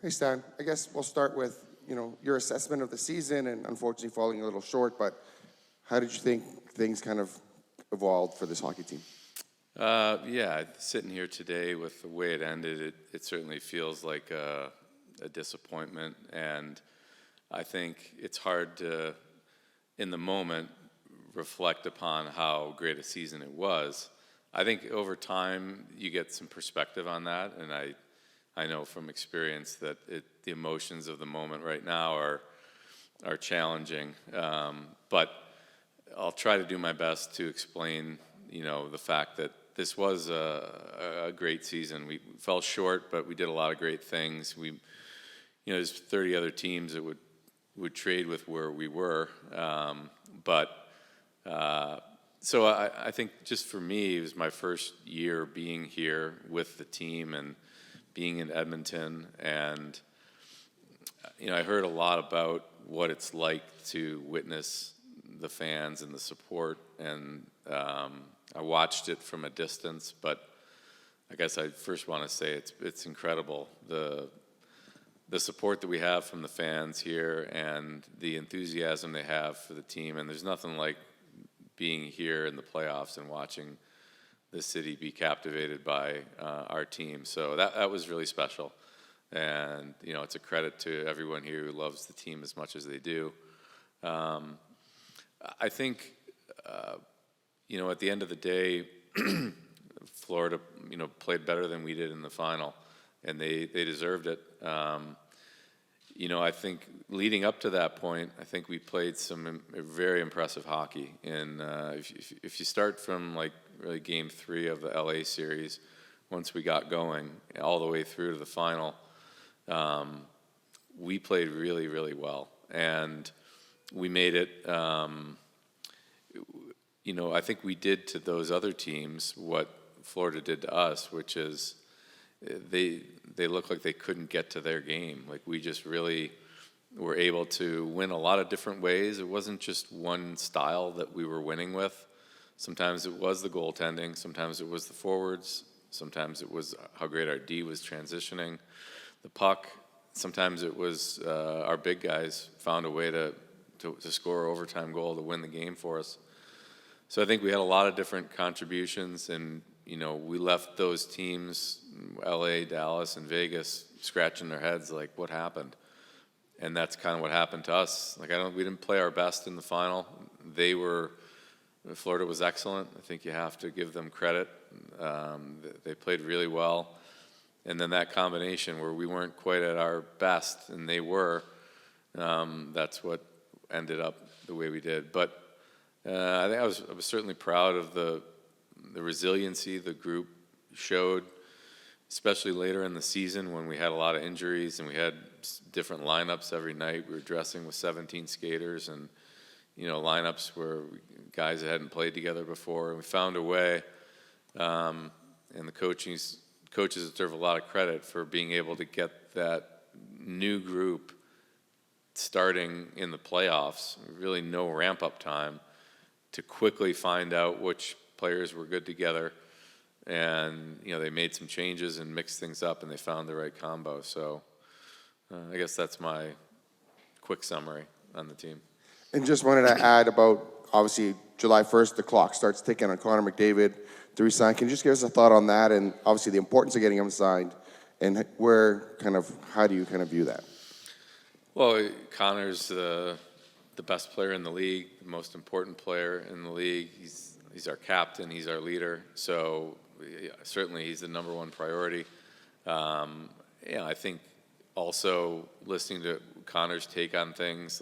Hey Stan, I guess we'll start with your assessment of the season, and unfortunately falling a little short. But how did you think things kind of evolved for this hockey team? Yeah, sitting here today with the way it ended, it certainly feels like a disappointment, and I think it's hard to, in the moment, reflect upon how great a season it was. I think over time you get some perspective on that, and I know from experience that the emotions of the moment right now are challenging, but I'll try to do my best to explain, the fact that this was a great season. We fell short, but we did a lot of great things. There's 30 other teams that would trade with where we were, so I think just for me, it was my first year being here with the team and being in Edmonton, and I heard a lot about what it's like to witness the fans and the support, and I watched it from a distance. But I guess I first want to say it's incredible, the support that we have from the fans here and the enthusiasm they have for the team. And there's nothing like being here in the playoffs and watching the city be captivated by our team. So that was really special. And, it's a credit to everyone here who loves the team as much as they do. I think, at the end of the day, Florida, played better than we did in the final, and they deserved it. I think leading up to that point, I think we played some very impressive hockey. And if you start from really Game 3 of the LA series, once we got going all the way through to the final, we played really, really well, and we made it. I think we did to those other teams what Florida did to us, which is they looked like they couldn't get to their game. Like, we just really were able to win a lot of different ways. It wasn't just one style that we were winning with. Sometimes it was the goaltending, sometimes it was the forwards, sometimes it was how great our D was transitioning the puck, sometimes it was our big guys found a way to score an overtime goal to win the game for us. So I think we had a lot of different contributions, and we left those teams, LA, Dallas, and Vegas, scratching their heads like, what happened? And that's kind of what happened to us. We didn't play our best in the final. Florida was excellent. I think you have to give them credit. They played really well. And then that combination where we weren't quite at our best and they were, that's what ended up the way we did. But I think I was certainly proud of the resiliency the group showed, especially later in the season when we had a lot of injuries and we had different lineups every night. We were dressing with 17 skaters and, lineups where guys that hadn't played together before. And we found a way, and the coaches deserve a lot of credit for being able to get that new group starting in the playoffs, really no ramp-up time, to quickly find out which players were good together. And, they made some changes and mixed things up, and they found the right combo. So I guess that's my quick summary on the team. And just wanted to add about, obviously, July 1st, the clock starts ticking on Connor McDavid to resign. Can you just give us a thought on that, and obviously the importance of getting him signed, and how do you kind of view that? Well, Connor's the best player in the league, the most important player in the league. He's our captain, he's our leader, so certainly he's the number one priority. I think also listening to Connor's take on things,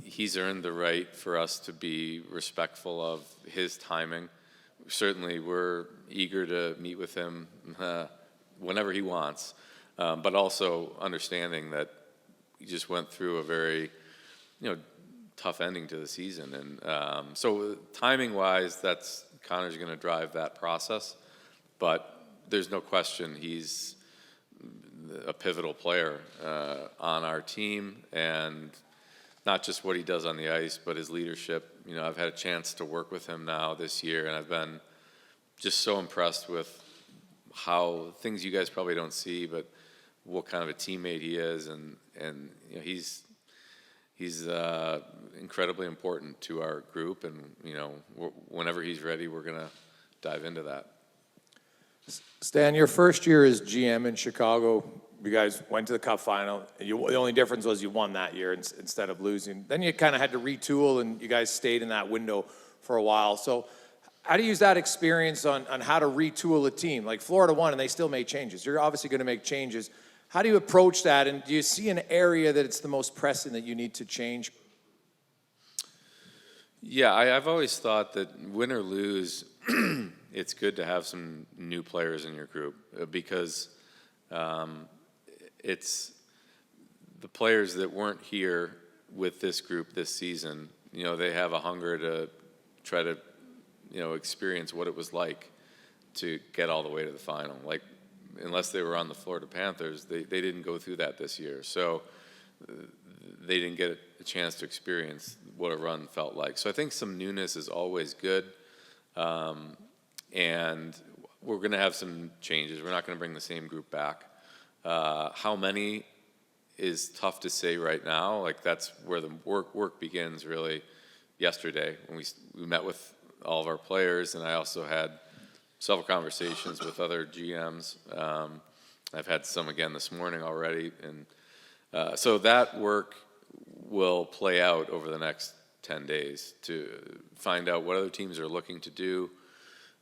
he's earned the right for us to be respectful of his timing. Certainly we're eager to meet with him whenever he wants, but also understanding that he just went through a very tough ending to the season. And so timing-wise, Connor's going to drive that process. But there's no question he's a pivotal player on our team, and not just what he does on the ice, but his leadership. I've had a chance to work with him now this year, and I've been just so impressed with how things you guys probably don't see, but what kind of a teammate he is, and you know, he's incredibly important to our group, and you know, whenever he's ready, we're gonna dive into that. Stan, your first year as GM in Chicago, you guys went to the Cup final. The only difference was you won that year instead of losing. Then you kind of had to retool, and you guys stayed in that window for a while. So how do you use that experience on how to retool a team? Like Florida won, and they still made changes. You're obviously going to make changes. How do you approach that, and do you see an area that it's the most pressing that you need to change? Yeah, I've always thought that win or lose, it's good to have some new players in your group because it's the players that weren't here with this group this season. You know, they have a hunger to try to, you know, experience what it was like to get all the way to the final. Like, unless they were on the Florida Panthers, they didn't go through that this year. So they didn't get a chance to experience what a run felt like. So I think some newness is always good. And we're going to have some changes. We're not going to bring the same group back. How many is tough to say right now. Like, that's where the work begins really yesterday when we met with all of our players, and I also had several conversations with other GMs. I've had some again this morning already, and so that work will play out over the next 10 days to find out what other teams are looking to do,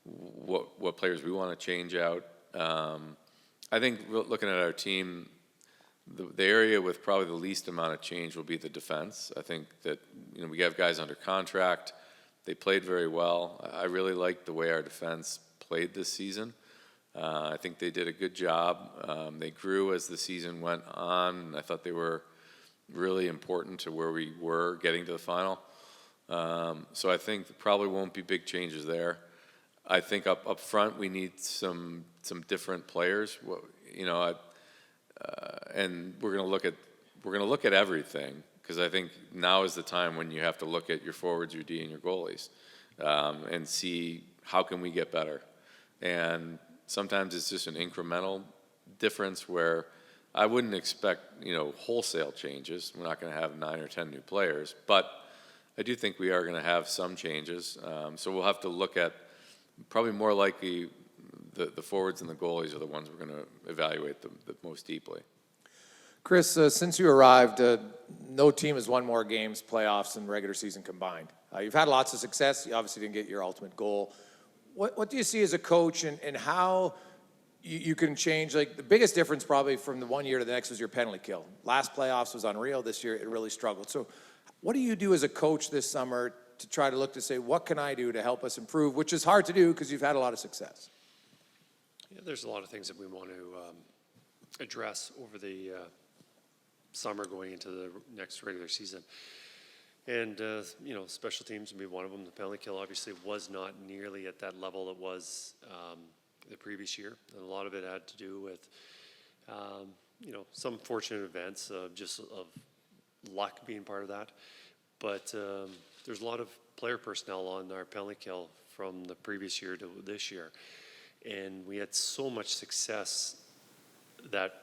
what players we want to change out. I think looking at our team, the area with probably the least amount of change will be the defense. I think that, you know, we have guys under contract. They played very well. I really liked the way our defense played this season. I think they did a good job. They grew as the season went on. I thought they were really important to where we were getting to the final. So I think there probably won't be big changes there. I think up front we need some different players. You know, and we're going to look at everything, because I think now is the time when you have to look at your forwards, your D, and your goalies, and see how can we get better. And sometimes it's just an incremental difference where I wouldn't expect, you know, wholesale changes. We're not going to have 9 or 10 new players, but I do think we are going to have some changes. So we'll have to look at probably more likely the forwards and the goalies are the ones we're going to evaluate the most deeply. Kris, since you arrived, no team has won more games, playoffs, and regular season combined. You've had lots of success. You obviously didn't get your ultimate goal. What do you see as a coach, and how you can change? Like, the biggest difference probably from the one year to the next was your penalty kill. Last playoffs was unreal. This year it really struggled. So what do you do as a coach this summer to try to look to say, what can I do to help us improve, which is hard to do because you've had a lot of success? Yeah, there's a lot of things that we want to address over the summer going into the next regular season. And, you know, special teams would be one of them. The penalty kill obviously was not nearly at that level it was the previous year. And a lot of it had to do with, you know, some fortunate events, just of luck being part of that. But there's a lot of player personnel on our penalty kill from the previous year to this year. And we had so much success that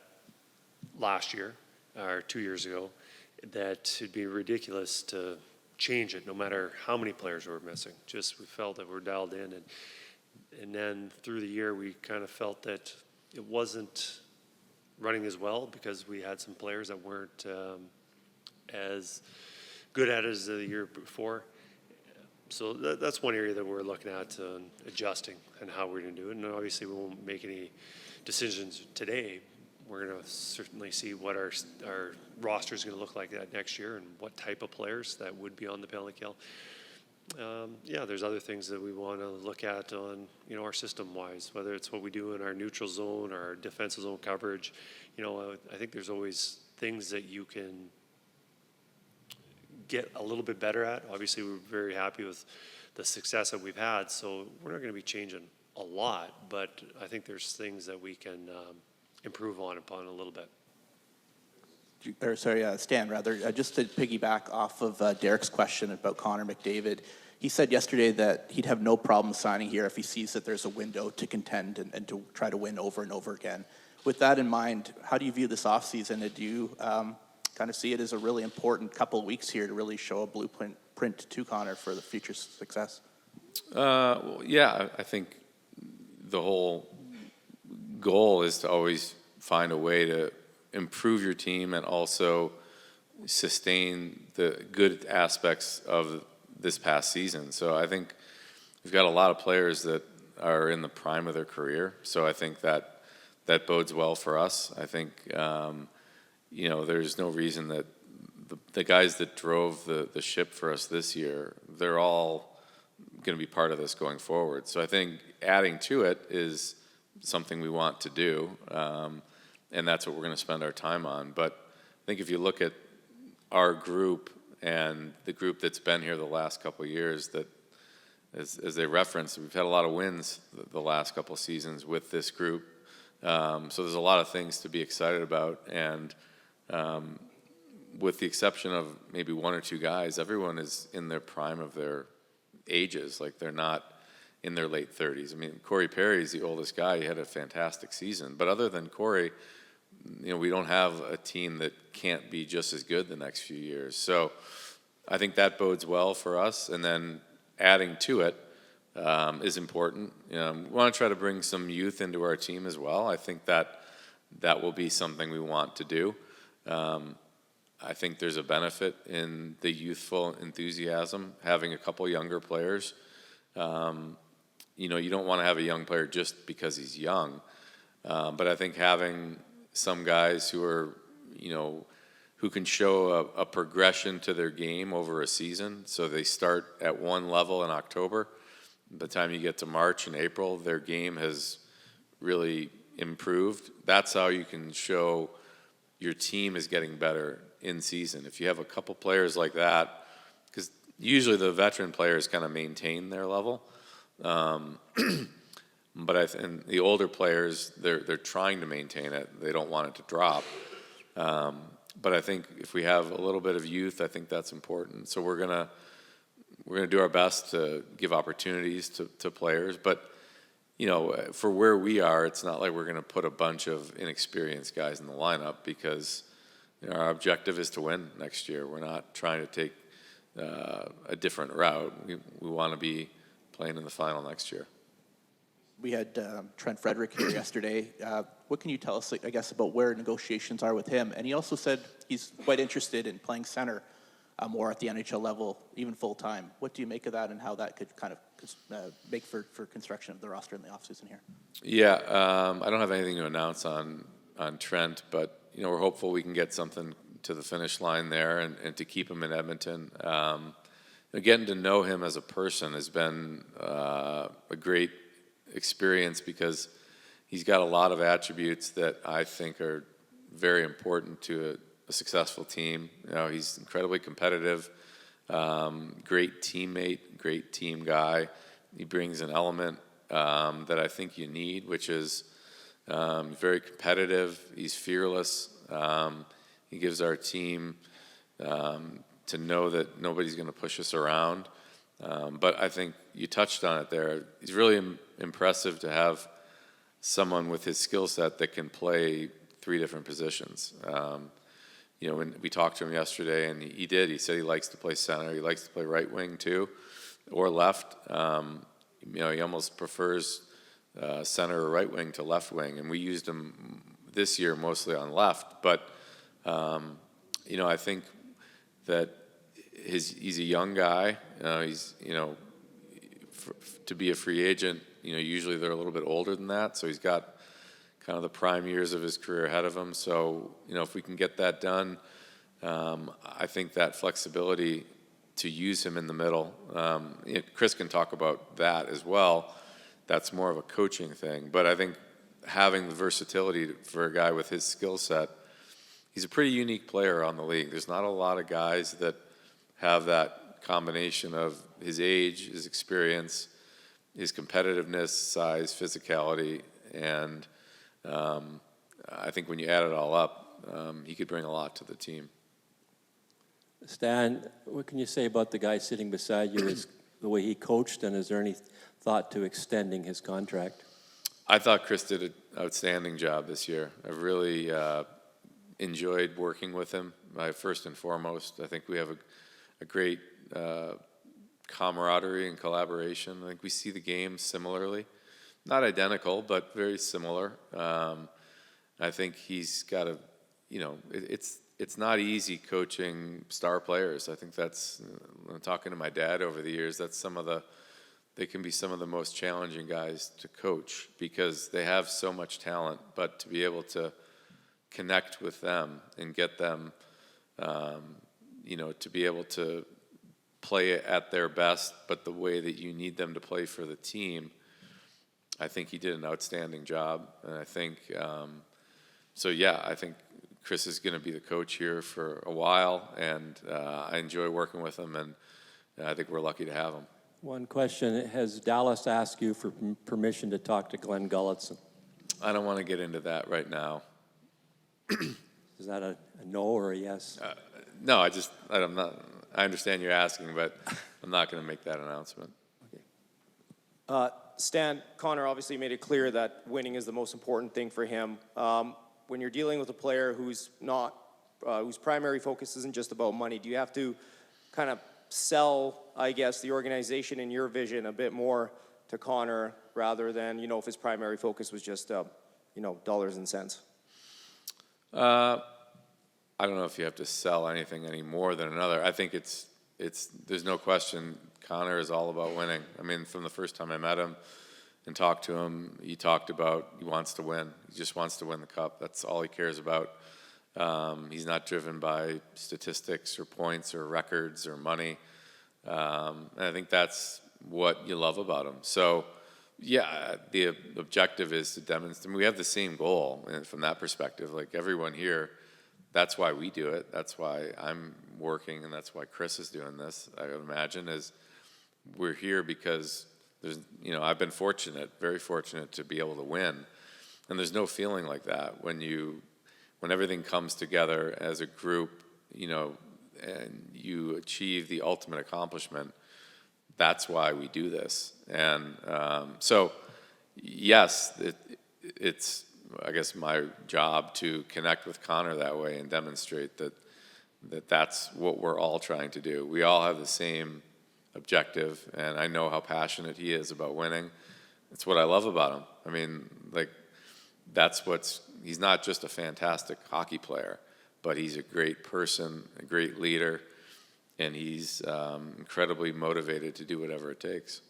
last year, or 2 years ago, that it'd be ridiculous to change it no matter how many players were missing. Just we felt that we're dialed in, and then through the year we kind of felt that it wasn't running as well because we had some players that weren't as good at it as the year before. So that's one area that we're looking at adjusting and how we're going to do it. And obviously we won't make any decisions today. We're going to certainly see what our roster is going to look like that next year and what type of players that would be on the penalty kill. Yeah, there's other things that we want to look at on, you know, our system-wise, whether it's what we do in our neutral zone or our defensive zone coverage. You know, I think there's always things that you can get a little bit better at. Obviously, we're very happy with the success that we've had, so we're not going to be changing a lot, but I think there's things that we can improve upon a little bit. Stan, just to piggyback off of Derek's question about Connor McDavid, he said yesterday that he'd have no problem signing here if he sees that there's a window to contend and to try to win over and over again. With that in mind, how do you view this offseason? Do you kind of see it as a really important couple of weeks here to really show a blueprint to Connor for the future success? Yeah, I think the whole goal is to always find a way to improve your team and also sustain the good aspects of this past season. So I think we've got a lot of players that are in the prime of their career. So I think that bodes well for us. I think, there's no reason that the guys that drove the ship for us this year, they're all going to be part of this going forward. So I think adding to it is something we want to do, and that's what we're going to spend our time on. But I think if you look at our group and the group that's been here the last couple of years, that as they referenced, we've had a lot of wins the last couple of seasons with this group. So there's a lot of things to be excited about, and with the exception of maybe one or two guys, everyone is in their prime of their ages. Like, they're not in their late 30s. I mean, Corey Perry's the oldest guy. He had a fantastic season. But other than Corey, we don't have a team that can't be just as good the next few years. So I think that bodes well for us. And then adding to it is important. We want to try to bring some youth into our team as well. I think that will be something we want to do. I think there's a benefit in the youthful enthusiasm, having a couple younger players. You don't want to have a young player just because he's young. But I think having some guys who are, who can show a progression to their game over a season. So they start at one level in October. By the time you get to March and April, their game has really improved. That's how you can show your team is getting better in season. If you have a couple players like that, because usually the veteran players kind of maintain their level. But and the older players, they're trying to maintain it. They don't want it to drop. But I think if we have a little bit of youth, I think that's important. So we're gonna do our best to give opportunities to players. But for where we are, it's not like we're gonna put a bunch of inexperienced guys in the lineup, because our objective is to win next year. We're not trying to take a different route. We want to be playing in the final next year. We had Trent Frederic here yesterday. What can you tell us, I guess, about where negotiations are with him? And he also said he's quite interested in playing center more at the NHL level, even full-time. What do you make of that, and how that could kind of make for construction of the roster in the offseason here? Yeah, I don't have anything to announce on Trent, but we're hopeful we can get something to the finish line there, and to keep him in Edmonton. Getting to know him as a person has been a great experience, because he's got a lot of attributes that I think are very important to a successful team. He's incredibly competitive, great teammate, great team guy. He brings an element that I think you need, which is very competitive. He's fearless. He gives our team to know that nobody's going to push us around. But I think you touched on it there. He's really impressive to have someone with his skill set that can play three different positions. When we talked to him yesterday, and he did. He said he likes to play center. He likes to play right wing too, or left. He almost prefers center or right wing to left wing, and we used him this year mostly on left. But I think that he's a young guy. To be a free agent, usually they're a little bit older than that. So he's got kind of the prime years of his career ahead of him. So, if we can get that done, I think that flexibility to use him in the middle, Kris can talk about that as well. That's more of a coaching thing. But I think having the versatility for a guy with his skill set, he's a pretty unique player on the league. There's not a lot of guys that have that combination of his age, his experience, his competitiveness, size, physicality, and I think when you add it all up, he could bring a lot to the team. Stan, what can you say about the guy sitting beside you, the way he coached, and is there any thought to extending his contract? I thought Kris did outstanding job this year. I've really enjoyed working with him. First and foremost, I think we have a great camaraderie and collaboration. I think we see the game similarly. Not identical, but very similar. I think he's got a, it's not easy coaching star players. I think that's, when I'm talking to my dad over the years, that's they can be some of the most challenging guys to coach because they have so much talent, but to be able to connect with them and get them, to be able to play at their best, but the way that you need them to play for the team, I think he did an outstanding job. And I think, I think Kris is going to be the coach here for a while, and I enjoy working with him, and I think we're lucky to have him. One question, has Dallas asked you for permission to talk to Glenn Gulletson? I don't want to get into that right now. Is that a no or a yes? No, I understand you're asking, but I'm not going to make that announcement. Stan, Connor obviously made it clear that winning is the most important thing for him. When you're dealing with a player whose primary focus isn't just about money, do you have to kind of sell, I guess, the organization and your vision a bit more to Connor rather than, if his primary focus was just, dollars and cents? I don't know if you have to sell anything any more than another. I think there's no question Connor is all about winning. I mean, from the first time I met him and talked to him, he talked about he wants to win. He just wants to win the cup. That's all he cares about. He's not driven by statistics or points or records or money. And I think that's what you love about him. So, yeah, the objective is to demonstrate. I mean, we have the same goal, and from that perspective, like everyone here, that's why we do it. That's why I'm working, and that's why Kris is doing this, I would imagine, is we're here because there's, I've been fortunate, very fortunate to be able to win. And there's no feeling like that when everything comes together as a group, and you achieve the ultimate accomplishment. That's why we do this. And yes, it's, I guess, my job to connect with Connor that way and demonstrate that that's what we're all trying to do. We all have the same objective, and I know how passionate he is about winning. It's what I love about him. I mean, he's not just a fantastic hockey player, but he's a great person, a great leader, and he's incredibly motivated to do whatever it takes.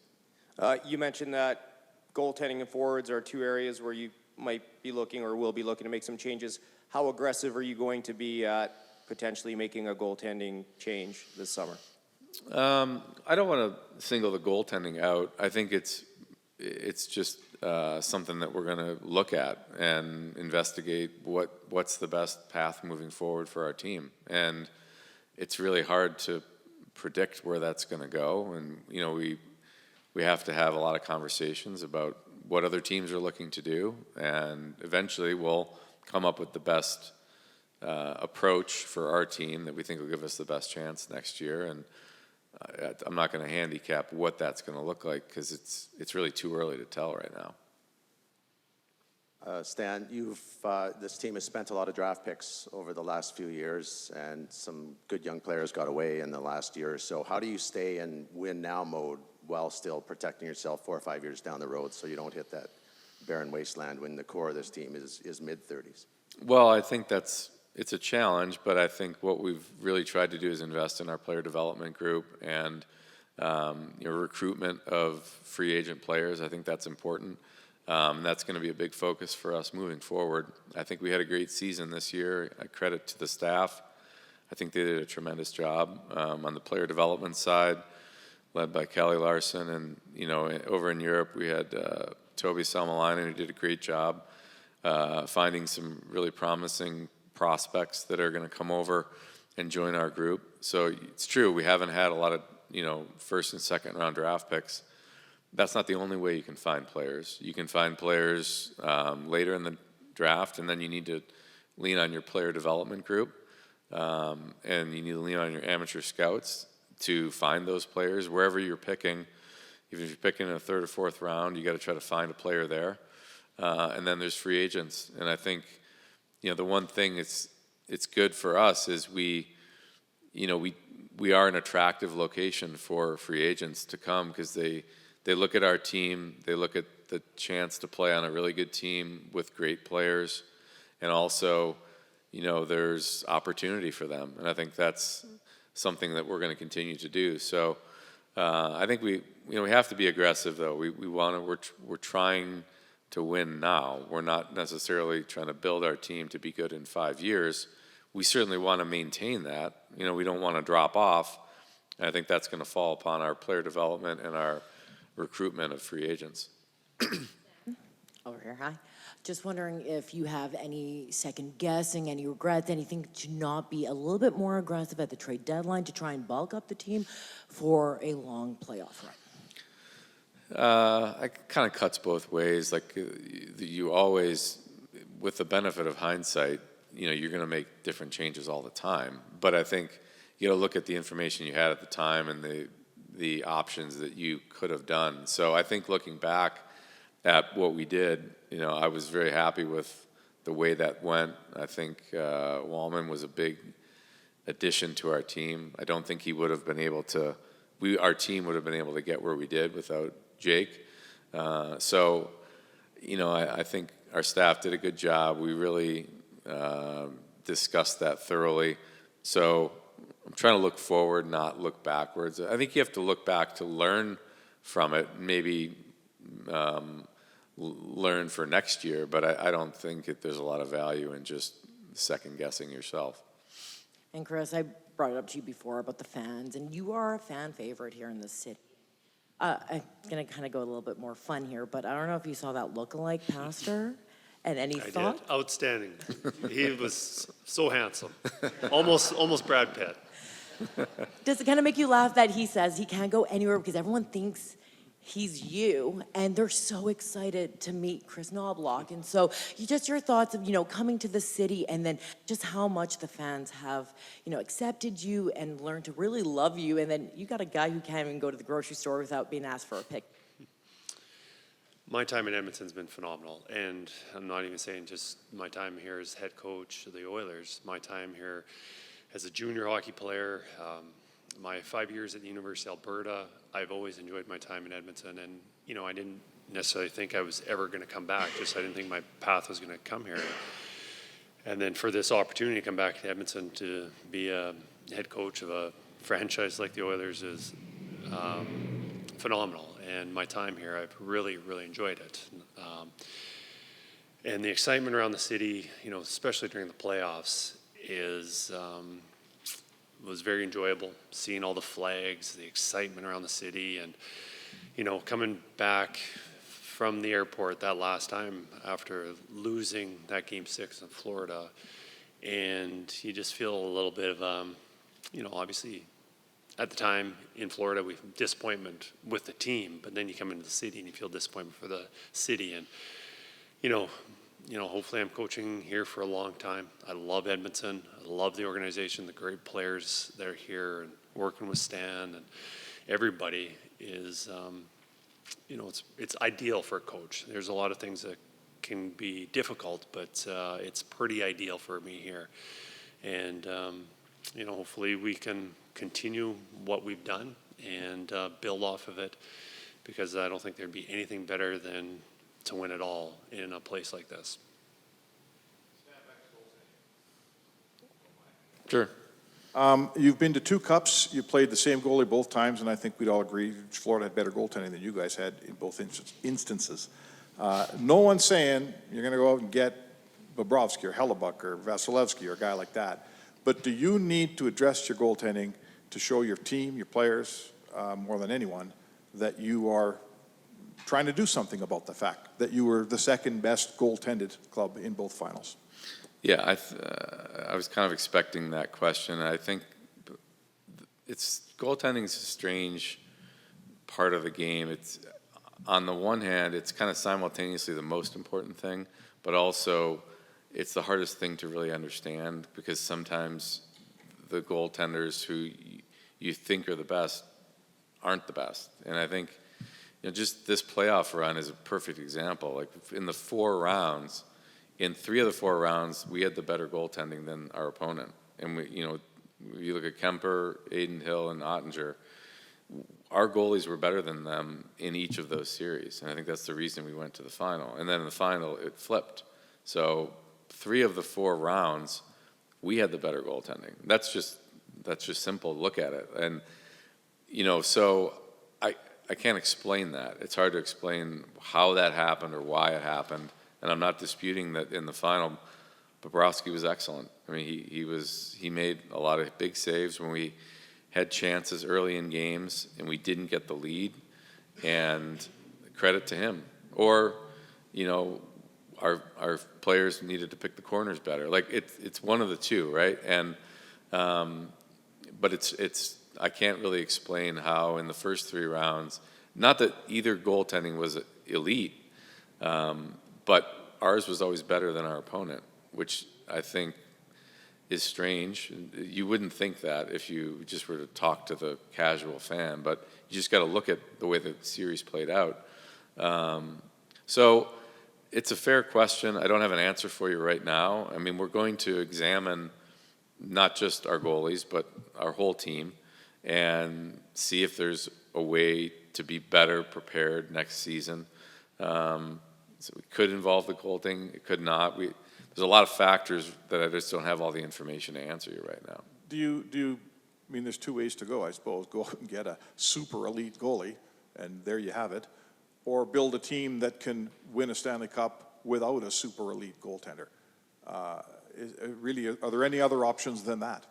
You mentioned that goaltending and forwards are two areas where you might be looking or will be looking to make some changes. How aggressive are you going to be at potentially making a goaltending change this summer? I don't want to single the goaltending out. I think it's just something that we're going to look at and investigate what's the best path moving forward for our team. And it's really hard to predict where that's going to go. And, we have to have a lot of conversations about what other teams are looking to do. And eventually we'll come up with the best approach for our team that we think will give us the best chance next year. And I'm not going to handicap what that's going to look like because it's really too early to tell right now. Stan, this team has spent a lot of draft picks over the last few years, and some good young players got away in the last year or so. How do you stay in win now mode while still protecting yourself 4 or 5 years down the road so you don't hit that barren wasteland when the core of this team is mid-30s? Well, I think it's a challenge, but I think what we've really tried to do is invest in our player development group and recruitment of free agent players. I think that's important. That's going to be a big focus for us moving forward. I think we had a great season this year. I credit to the staff. I think they did a tremendous job on the player development side, led by Kelly Larson. And, over in Europe, we had Toby Salmelainen, who did a great job finding some really promising prospects that are going to come over and join our group. So it's true, we haven't had a lot of, first and second round draft picks. That's not the only way you can find players. You can find players later in the draft, and then you need to lean on your player development group, and you need to lean on your amateur scouts to find those players wherever you're picking. Even if you're picking in the third or fourth round, you got to try to find a player there. and then there's free agents. And I think, the one thing it's good for us is we are an attractive location for free agents to come because they look at our team, they look at the chance to play on a really good team with great players, and also, there's opportunity for them. And I think that's something that we're going to continue to do. So I think we have to be aggressive, though. We're trying to win now. We're not necessarily trying to build our team to be good in 5 years. We certainly want to maintain that. We don't want to drop off. And I think that's going to fall upon our player development and our recruitment of free agents. Over here, hi. Just wondering if you have any second guessing, any regrets, anything to not be a little bit more aggressive at the trade deadline to try and bulk up the team for a long playoff run. It kind of cuts both ways. Like you always, with the benefit of hindsight, you're going to make different changes all the time. But I think you got to look at the information you had at the time and the options that you could have done. So I think looking back at what we did, I was very happy with the way that went. I think Wallman was a big addition to our team. I don't think he would have been able to. Our team would have been able to get where we did without Jake. So, I think our staff did a good job. We really discussed that thoroughly. So I'm trying to look forward, not look backwards. I think you have to look back to learn from it, maybe learn for next year, but I don't think there's a lot of value in just second guessing yourself. And Kris, I brought it up to you before about the fans, and you are a fan favorite here in the city. I'm going to kind of go a little bit more fun here, but I don't know if you saw that look-alike pastor and any I thought? did. Outstanding. He was so handsome. Almost Brad Pitt. Does it kind of make you laugh that he says he can't go anywhere because everyone thinks he's you, and they're so excited to meet Kris Knoblauch? And so just your thoughts of, coming to the city and then just how much the fans have, accepted you and learned to really love you. And then you got a guy who can't even go to the grocery store without being asked for a pic. My time in Edmonton's been phenomenal, and I'm not even saying just my time here as head coach of the Oilers. My time here as a junior hockey player, my 5 years at the University of Alberta, I've always enjoyed my time in Edmonton, and I didn't necessarily think I was ever going to come back. I didn't think my path was going to come here. And then for this opportunity to come back to Edmonton to be a head coach of a franchise like the Oilers is phenomenal. And my time here, I've really, really enjoyed it. And the excitement around the city, especially during the playoffs, was very enjoyable. Seeing all the flags, the excitement around the city, and coming back from the airport that last time after losing that Game 6 in Florida, and you just feel a little bit of, obviously. At the time in Florida, we had disappointment with the team, but then you come into the city and you feel disappointment for the city. And, hopefully I'm coaching here for a long time. I love Edmonton. I love the organization, the great players that are here, and working with Stan, and everybody is, it's ideal for a coach. There's a lot of things that can be difficult, but it's pretty ideal for me here. And, hopefully we can continue what we've done and build off of it, because I don't think there'd be anything better than to win it all in a place like this. Sure. You've been to 2 cups. You played the same goalie both times, and I think we'd all agree Florida had better goaltending than you guys had in both instances. No one's saying you're going to go out and get Bobrovsky or Hellebuck or Vasilevsky or a guy like that. But do you need to address your goaltending to show your team, your players, more than anyone, that you are trying to do something about the fact that you were the second best goaltended club in both finals? Yeah, I was kind of expecting that question. I think goaltending is a strange part of the game. It's, on the one hand, it's kind of simultaneously the most important thing, but also it's the hardest thing to really understand, because sometimes the goaltenders who you think are the best aren't the best. And I think, just this playoff run is a perfect example. Like in the 4 rounds, in 3 of the 4 rounds, we had the better goaltending than our opponent. And you look at Kemper, Aiden Hill, and Ottinger, our goalies were better than them in each of those series. And I think that's the reason we went to the final. And then in the final, it flipped. So 3 of the 4 rounds, we had the better goaltending. That's just simple. Look at it. And, so I can't explain that. It's hard to explain how that happened or why it happened. And I'm not disputing that in the final, Bobrovsky was excellent. I mean, he made a lot of big saves when we had chances early in games and we didn't get the lead, and credit to him. Or, our players needed to pick the corners better. Like it's one of the two, right? And but it's I can't really explain how in the first 3 rounds, not that either goaltending was elite, but ours was always better than our opponent, which I think is strange. You wouldn't think that if you just were to talk to the casual fan, but you just got to look at the way the series played out. So it's a fair question. I don't have an answer for you right now. I mean, we're going to examine not just our goalies, but our whole team and see if there's a way to be better prepared next season. So it could involve the goaltending. It could not. There's a lot of factors that I just don't have all the information to answer you right now. Do you, I mean, there's 2 ways to go, I suppose. Go out and get a super elite goalie, and there you have it. Or build a team that can win a Stanley Cup without a super elite goaltender. Really, are there any other options than that?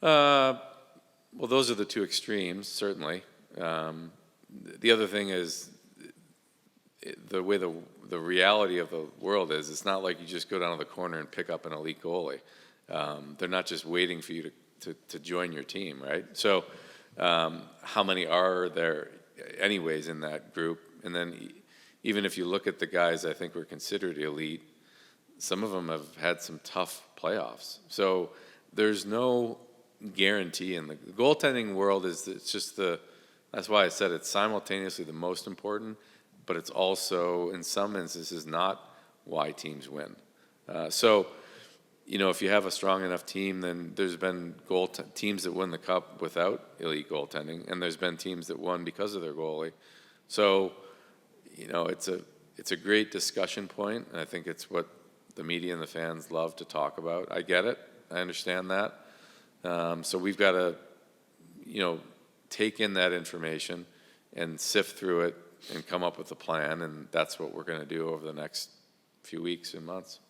Well, those are the 2 extremes, certainly. The other thing is the way the reality of the world is, it's not like you just go down to the corner and pick up an elite goalie. They're not just waiting for you to join your team, right? So how many are there anyways in that group? And then even if you look at the guys I think were considered elite, some of them have had some tough playoffs. So there's no guarantee in the goaltending world. That's why I said it's simultaneously the most important, but it's also in some instances not why teams win. So if you have a strong enough team, then there's been teams that win the cup without elite goaltending, and there's been teams that won because of their goalie. So it's a great discussion point, and I think it's what the media and the fans love to talk about. I get it. I understand that. So we've got to, take in that information and sift through it and come up with a plan, and that's what we're going to do over the next few weeks and months.